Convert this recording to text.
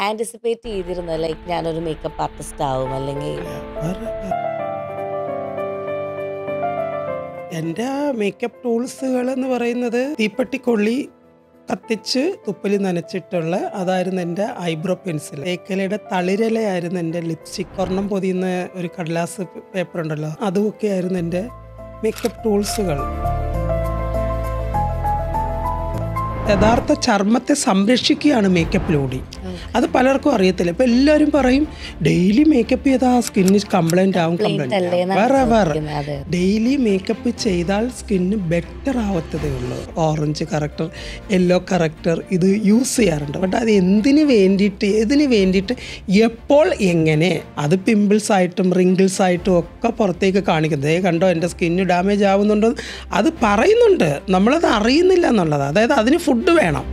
Anticipate ചെയ്തിരുന്നോ like ഞാനൊരു makeup artist ആവും അല്ലെങ്കിൽ എൻ്റെ മേക്കപ്പ് ടൂൾസുകൾ എന്ന് പറയുന്നത് തീപ്പെട്ടിക്കൊള്ളി കത്തിച്ച് തുപ്പലി നനച്ചിട്ടുള്ള അതായിരുന്നു എൻ്റെ ഐബ്രോ പെൻസിൽ. തേക്കലയുടെ തളിരലയായിരുന്നു എൻ്റെ ലിപ്സ്റ്റിക്. സ്വർണം പൊതിയുന്ന ഒരു കടലാസ് പേപ്പർ ഉണ്ടല്ലോ, അതുമൊക്കെ ആയിരുന്നു എൻ്റെ മേക്കപ്പ് ടൂൾസുകൾ. യഥാർത്ഥ ചർമ്മത്തെ സംരക്ഷിക്കുകയാണ് മേക്കപ്പിലൂടെ. അത് പലർക്കും അറിയത്തില്ല. ഇപ്പം എല്ലാവരും പറയും ഡെയിലി മേക്കപ്പ് ചെയ്താൽ സ്കിന്നിന് കംപ്ലൈൻറ്റ് ആവും. വേറെ ഡെയിലി മേക്കപ്പ് ചെയ്താൽ സ്കിന്ന് ബെറ്റർ ആവത്തതേ ഉള്ളൂ. ഓറഞ്ച് കറക്റ്റർ, യെല്ലോ കറക്റ്റർ ഇത് യൂസ് ചെയ്യാറുണ്ട്. ബട്ട് അത് ഏതിന് വേണ്ടിയിട്ട് എപ്പോൾ എങ്ങനെ അത് പിമ്പിൾസ് ആയിട്ടും റിങ്കിൾസ് ആയിട്ടും ഒക്കെ പുറത്തേക്ക് കാണിക്കുന്നത്. കണ്ടോ എൻ്റെ സ്കിന്ന് ഡാമേജ് ആവുന്നുണ്ടോ അത് പറയുന്നുണ്ട്, നമ്മളത് അറിയുന്നില്ല എന്നുള്ളത്. അതായത് അതിന് ഫുഡ് വേണം.